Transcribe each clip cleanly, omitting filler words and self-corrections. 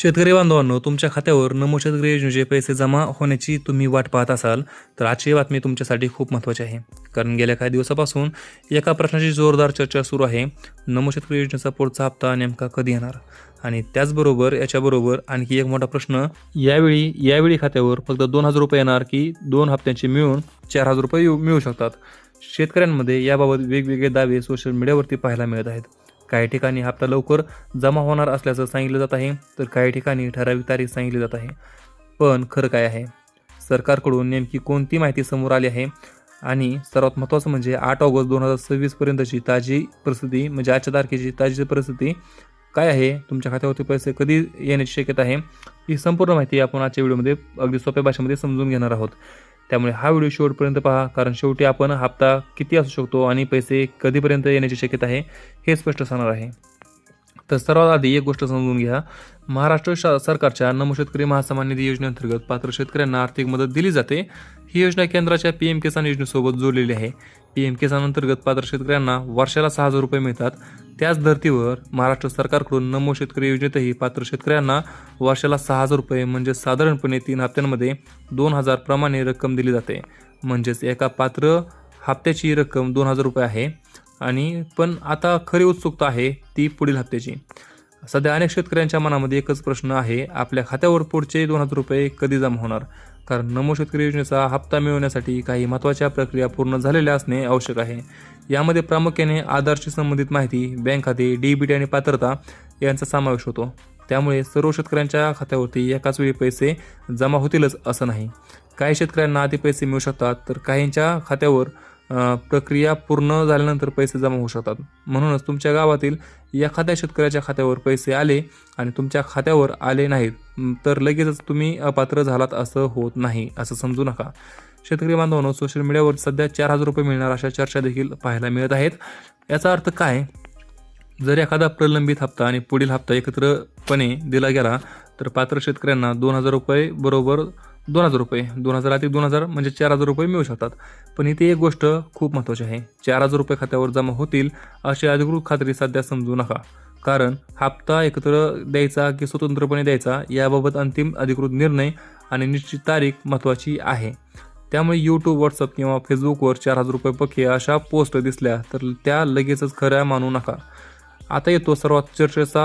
शेतकरी बांधवांनो, तुमच्या खात्यावर नमो शेतकरी योजनेचे पैसे जमा होण्याची तुम्ही वाट पाहत असाल तर आजची बातमी तुमच्यासाठी खूप महत्त्वाची आहे. कारण गेल्या काही दिवसापासून एका प्रश्नाची जोरदार चर्चा सुरू आहे. नमो शेतकरी योजनेचा पुढचा हप्ता नेमका कधी येणार? आणि त्याचबरोबर याच्याबरोबर आणखी एक मोठा प्रश्न, यावेळी खात्यावर फक्त 2,000 रुपये येणार की 2 हप्त्यांचे मिळून 4,000 रुपये मिळू शकतात? शेतकऱ्यांमध्ये याबाबत वेगवेगळे दावे सोशल मीडियावरती पाहायला मिळत आहेत. काही ठिकाणी हप्ता लवकर जमा होणार असल्याचं सांगितलं जात आहे, तर काही ठिकाणी ठराविक तारीख सांगितली जात आहे. पण खरं काय आहे? सरकारकडून नेमकी कोणती माहिती समोर आली आहे? आणि सर्वात महत्त्वाचं म्हणजे 8 ऑगस्ट 2026 पर्यंतची ताजी परिस्थिती, म्हणजे आजच्या तारखेची ताजी परिस्थिती काय आहे? तुमच्या खात्यावरती पैसे कधी येण्याची शक्यता आहे? ही संपूर्ण माहिती आपण आजच्या व्हिडिओमध्ये अगदी सोप्या भाषेमध्ये समजून घेणार आहोत. त्यामुळे हा व्हिडिओ शेवटपर्यंत पहा, कारण शेवटी आपण हप्ता किती असू शकतो आणि पैसे कधीपर्यंत येण्याची शक्यता आहे हे स्पष्ट सांगणार आहे. तर सर्वात आधी एक गोष्ट समजून घ्या. महाराष्ट्र सरकारच्या नमो शेतकरी महासन्मान निधी योजनेअंतर्गत पात्र शेतकऱ्यांना आर्थिक मदत दिली जाते. ही योजना केंद्राच्या PM किसान योजनेसोबत जोडलेली आहे. PM किसान अंतर्गत पात्र शेतकऱ्यांना वर्षाला 6,000 रुपये मिळतात. त्याच धर्तीवर महाराष्ट्र सरकारकडून नमो शेतकरी योजनेतही पात्र शेतकऱ्यांना वर्षाला 6,000 रुपये म्हणजे साधारणपणे 3 हप्त्यांमध्ये 2,000 प्रमाणे रक्कम दिली जाते. म्हणजेच एका पात्र हप्त्याची रक्कम 2,000 रुपये आहे. पण आता खरी उत्सुकता आहे ती पुढील हप्त्याची. सध्या अनेक शेतकऱ्यांच्या मनामध्ये एकच प्रश्न आहे, आपल्या खात्यावर पुढचे 2,000 रुपये कधी जमा होणार? कारण नमो शेतकरी योजनेचा हप्ता मिळवण्यासाठी काही महत्त्वाच्या प्रक्रिया पूर्ण झालेल्या असणे आवश्यक आहे. यामध्ये प्रामुख्याने आधारशी संबंधित माहिती, बँक खाते, DBT आणि पात्रता यांचा समावेश होतो. त्यामुळे सर्व शेतकऱ्यांच्या खात्यावरती एकाच वेळी पैसे जमा होतीलच असं नाही. काही शेतकऱ्यांना आधी पैसे मिळू शकतात, तर काहींच्या खात्यावर प्रक्रिया पूर्ण झाल्यानंतर पैसे जमा होऊ शकतात. म्हणूनच तुमच्या गावातील एखाद्या शेतकऱ्याच्या खात्यावर पैसे आले आणि तुमच्या खात्यावर आले नाहीत तर लगेचच तुम्ही अपात्र झालात असं होत नाही, असं समजू नका. शेतकरी बांधवांनो, सोशल मीडियावर सध्या 4,000 रुपये मिळणार अशा चर्चा देखील पाहायला मिळत आहेत. याचा अर्थ काय? जर एखादा प्रलंबित हप्ता आणि पुढील हप्ता एकत्रपणे दिला गेला तर पात्र शेतकऱ्यांना 2,000 रुपये बरोबर 2,000 रुपये, 2,000 अधिक 2,000 म्हणजे 4,000 रुपये मिळू शकतात. पण इथे एक गोष्ट खूप महत्त्वाची आहे. 4,000 रुपये खात्यावर जमा होतील अशी अधिकृत खात्री सध्या समजू नका. कारण हप्ता एकत्र द्यायचा की स्वतंत्रपणे द्यायचा याबाबत अंतिम अधिकृत निर्णय आणि निश्चित तारीख महत्त्वाची आहे. त्यामुळे YouTube, WhatsApp किंवा फेसबुकवर 4,000 रुपये पक्के अशा पोस्ट दिसल्या तर त्या लगेचच खऱ्या मानू नका. आता येतो सर्वात चर्चेचा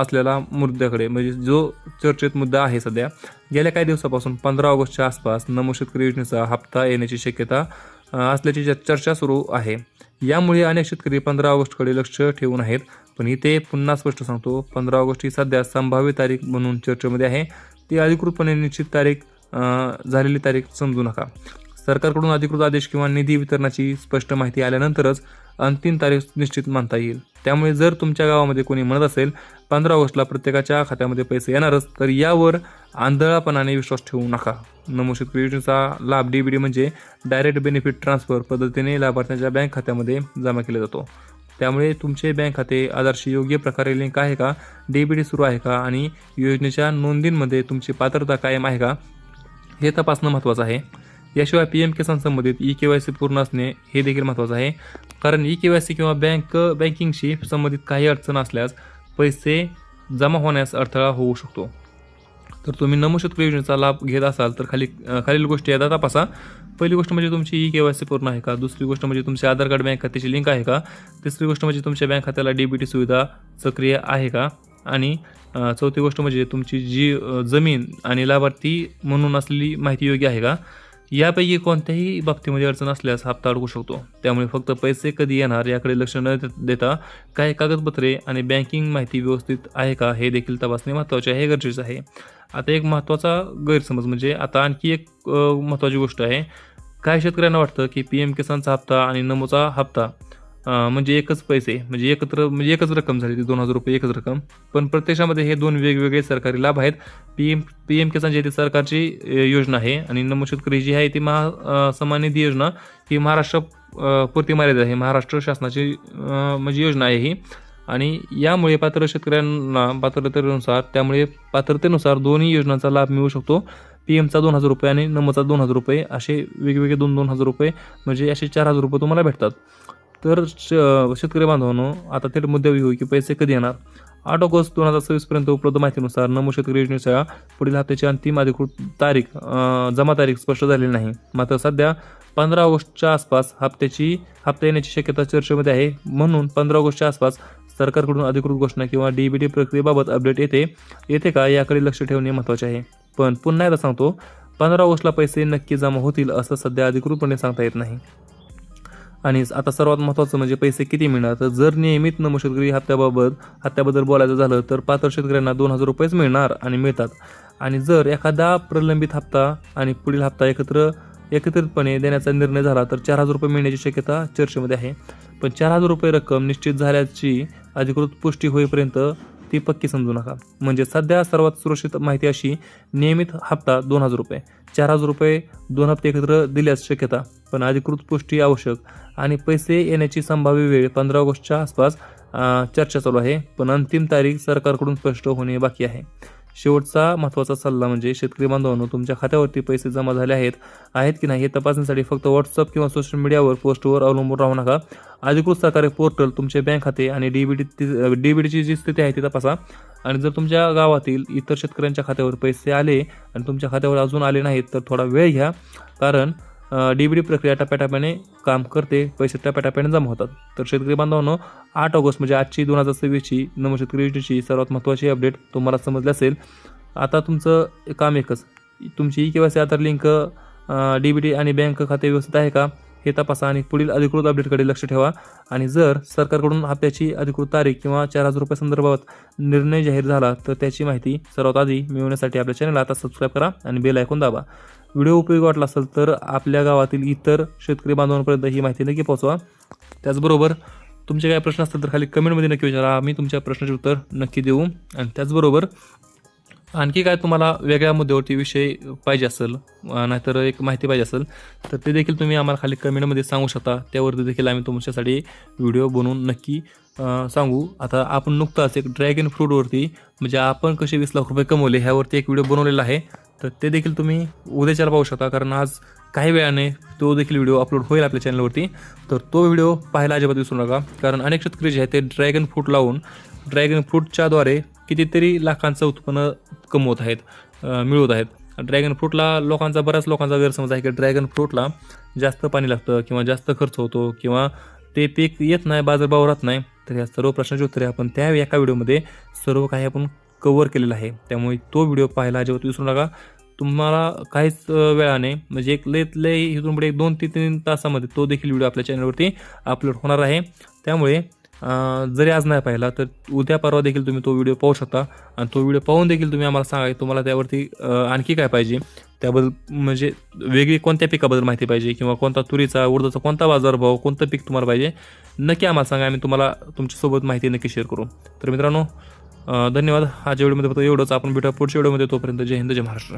असलेला मुद्द्याकडे, म्हणजे जो चर्चेत मुद्दा आहे सध्या. गेल्या काही दिवसापासून 15 ऑगस्टच्या आसपास नमो शेतकरी योजनेचा हप्ता येण्याची शक्यता असल्याची चर्चा सुरू आहे. यामुळे अनेक शेतकरी 15 ऑगस्टकडे लक्ष ठेवून आहेत. पण इथे पुन्हा स्पष्ट सांगतो, 15 ऑगस्ट ही सध्या संभाव्य तारीख म्हणून चर्चेमध्ये आहे. ती अधिकृतपणे निश्चित तारीख झालेली तारीख समजू नका. सरकारकडून अधिकृत आदेश किंवा निधी वितरणाची स्पष्ट माहिती आल्यानंतरच अंतिम तारीख निश्चित मानता येईल. त्यामुळे जर तुमच्या गावामध्ये कोणी म्हणत असेल 15 ऑगस्टला प्रत्येकाच्या खात्यामध्ये पैसे येणारच, तर यावर आंधळापणाने विश्वास ठेवू नका. नमो शेतकरी योजनेचा लाभ DBT म्हणजे डायरेक्ट बेनिफिट ट्रान्सफर पद्धतीने लाभार्थ्यांच्या बँक खात्यामध्ये जमा केला जातो. त्यामुळे तुमचे बँक खाते आधारशी योग्य प्रकारे लिंक आहे का, DBT सुरू आहे का आणि योजनेच्या नोंदींमध्ये तुमची पात्रता कायम आहे का हे तपासणं महत्त्वाचं आहे. याशिवाय PM किसान संबंधित eKYC पूर्ण असणे हे देखील महत्त्वाचं आहे. कारण eKYC किंवा बँकिंगशी संबंधित काही अडचण असल्यास पैसे जमा होण्यास अडथळा होऊ शकतो. तर तुम्ही नमो शेतकरी योजनेचा लाभ घेत असाल तर खालील गोष्टी आता तपासा. पहिली गोष्ट म्हणजे तुमची eKYC पूर्ण आहे का? दुसरी गोष्ट म्हणजे तुमचे आधार कार्ड बँक खात्याची लिंक आहे का? तिसरी गोष्ट म्हणजे तुमच्या बँक खात्याला DBT सुविधा सक्रिय आहे का? आणि चौथी गोष्ट म्हणजे तुमची जी जमीन आणि लाभार्थी म्हणून असलेली माहिती योग्य आहे का? यापैकी कोणत्याही बाबतीमध्ये अडचण असल्यास हप्ता अडकू शकतो. त्यामुळे फक्त पैसे कधी येणार याकडे लक्ष न देता काही कागदपत्रे आणि बँकिंग माहिती व्यवस्थित आहे का हे देखील तपासणे महत्त्वाचे आहे, गरजेचं आहे. आता एक महत्त्वाचा गैरसमज म्हणजे आता आणखी एक महत्त्वाची गोष्ट आहे. काही शेतकऱ्यांना वाटतं की PM किसानचा हप्ता आणि नमोचा हप्ता म्हणजे एकच पैसे, म्हणजे एकच रक्कम झाली, ती 2,000 रुपये एकच रक्कम. पण प्रत्यक्षामध्ये हे दोन वेगवेगळे सरकारी लाभ आहेत. PM किसान जी ती सरकारची योजना आहे आणि नमो शेतकरी जी आहे ती महासन्मान निधी योजना ही महाराष्ट्र पुरती मर्यादित आहे. महाराष्ट्र शासनाची म्हणजे योजना आहे ही. आणि यामुळे पात्र शेतकऱ्यांना पात्रतेनुसार दोन्ही योजनांचा लाभ मिळू शकतो. PMचा 2,000 रुपये आणि नमोचा 2,000 रुपये असे वेगवेगळे 2,000 रुपये म्हणजे असे 4,000 रुपये तुम्हाला भेटतात. तर शेतकरी बांधवांनो, आता थेट मुद्द्यावर येऊ की पैसे कधी येणार? 8 ऑगस्ट 2026 पर्यंत उपलब्ध माहितीनुसार नमो शेतकरी योजनेच्या पुढील हप्त्याची अंतिम अधिकृत तारीख जमा तारीख स्पष्ट झालेली नाही. मात्र सध्या 15 ऑगस्टच्या आसपास हप्ता येण्याची शक्यता चर्चेमध्ये आहे. म्हणून 15 ऑगस्टच्या आसपास सरकारकडून अधिकृत घोषणा किंवा DBT प्रक्रियेबाबत अपडेट येते का याकडे लक्ष ठेवणे महत्त्वाचे आहे. पण पुन्हा एकदा सांगतो, 15 ऑगस्टला पैसे नक्की जमा होतील असं सध्या अधिकृतपणे सांगता येत नाही. आणि आता सर्वात महत्त्वाचं म्हणजे पैसे किती मिळणार. तर जर नियमित नमो शेतकरी हप्त्याबद्दल बोलायचं झालं तर पात्र शेतकऱ्यांना 2,000 रुपयेच मिळणार आणि मिळतात. आणि जर एखादा प्रलंबित हप्ता आणि पुढील हप्ता एकत्रितपणे देण्याचा निर्णय झाला तर 4,000 रुपये मिळण्याची शक्यता चर्चेमध्ये आहे. पण 4,000 रुपये रक्कम निश्चित झाल्याची अधिकृत पुष्टी होईपर्यंत ती पक्की समजू नका. म्हणजे सध्या सर्वात सुरक्षित माहिती अशी, नियमित हप्ता 2,000 रुपये, 4,000 रुपये 2 हप्ते एकत्र दिल्यास शक्यता, पण अधिकृत पुष्टी आवश्यक. आणि पैसे येण्याची संभाव्य वेळ 15 ऑगस्टच्या आसपास चर्चा चालू आहे, पण अंतिम तारीख सरकारकडून स्पष्ट होणे बाकी आहे. शेवटचा महत्त्वाचा सल्ला म्हणजे शेतकरी बांधवांनो, तुमच्या खात्यावरती पैसे जमा झाले आहेत की नाही हे तपासण्यासाठी फक्त व्हॉट्सअप किंवा सोशल मीडियावर पोस्टवर अवलंबून राहू नका. अधिकृत सरकारी पोर्टल, तुमचे बँक खाते आणि DBTची जी स्थिती आहे ती तपासा. आणि जर तुमच्या गावातील इतर शेतकऱ्यांच्या खात्यावर पैसे आले आणि तुमच्या खात्यावर अजून आले नाहीत तर थोडा वेळ घ्या, कारण DBT प्रक्रिया टप्प्याटप्प्याने काम करते, पैसे टप्प्याटप्प्याने जमा होतात. तर शेतकरी बांधवांनो, 8 ऑगस्ट म्हणजे आजची 2026ची नमो शेतकरी योजनेची सर्वात महत्त्वाची अपडेट तुम्हाला समजली असेल. आता तुमचं काम एकच, तुमची KYC आधार लिंक, DBT आणि बँक खाते व्यवस्थित आहे का हे तपासा आणि पुढील अधिकृत अपडेटकडे लक्ष ठेवा. आणि जर सरकारकडून हप्त्याची अधिकृत तारीख किंवा 4,000 रुपये संदर्भात निर्णय जाहीर झाला तर त्याची माहिती सर्वात आधी मिळवण्यासाठी आपल्या चॅनलला आता सबस्क्राईब करा आणि बेल आयकॉन दाबा. व्हिडिओ उपयोगी वाटला असेल तर आपल्या गावातील इतर शेतकरी बांधवांपर्यंत ही माहिती नक्की पोहोचवा. त्याचबरोबर तुमचे काही प्रश्न असतील तर खाली कमेंटमध्ये नक्की विचारा, आम्ही तुमच्या प्रश्नाचे उत्तर नक्की देऊ. आणि त्याचबरोबर आणखी काय तुम्हाला वेगळ्या मुद्द्यावरती विषय पाहिजे असेल, नाहीतर एक माहिती पाहिजे असेल तर ते देखील तुम्ही आम्हाला खाली कमेंटमध्ये सांगू शकता. त्यावरती देखील आम्ही तुमच्यासाठी व्हिडिओ बनवून नक्की सांगू. आता आपण नुकताच एक ड्रॅगन फ्रूटवरती म्हणजे आपण कसे 20 लाख रुपये कमवले ह्यावरती एक व्हिडिओ बनवलेला आहे, तर ते देखील तुम्ही उद्याच्याला पाहू शकता, कारण आज काही वेळाने तो देखील व्हिडिओ अपलोड होईल आपल्या चॅनलवरती. तर तो व्हिडिओ पाहायला अजिबात विसरू नका, कारण अनेक शेतकरी जे आहेत ते ड्रॅगन फ्रूट लावून ड्रॅगन फ्रूटच्याद्वारे कितीतरी लाखांचं उत्पन्न मिळवत आहेत. ड्रॅगन फ्रूटला बऱ्याच लोकांचा गैरसमज आहे की ड्रॅगन फ्रूटला जास्त पाणी लागतं किंवा जास्त खर्च होतो किंवा ते पीक येत नाही, बाजारभाव राहत नाही. तर या सर्व प्रश्नाची उत्तरे आपण त्या एका व्हिडिओमध्ये सर्व काही आपण कव्हर केलेलं आहे. त्यामुळे तो व्हिडिओ पाहायला अजिबात विसरू नका. तुम्हाला काहीच वेळाने म्हणजे इथून पुढे 2 ते 3 तासामध्ये तो देखील व्हिडिओ आपल्या चॅनलवरती अपलोड होणार आहे. त्यामुळे जरी आज नाही पाहिला तर उद्या परवा देखील तुम्ही तो व्हिडिओ पाहू शकता. आणि तो व्हिडिओ पाहून देखील तुम्ही आम्हाला सांगा तुम्हाला त्यावरती आणखी काय पाहिजे, त्याबद्दल म्हणजे वेगळी कोणत्या पिकाबद्दल माहिती पाहिजे किंवा कोणता तुरीचा, उडदाचा कोणता बाजारभाव, कोणतं पीक तुम्हाला पाहिजे नक्की आम्हाला सांगा. आम्ही तुम्हाला तुमच्यासोबत माहिती नक्की शेअर करू. तर मित्रांनो, धन्यवाद. आजच्या व्हिडिओमध्ये फक्त एवढंच. आपण भेटूया पुढच्या व्हिडिओमध्ये. तोपर्यंत जय हिंद, जय महाराष्ट्र.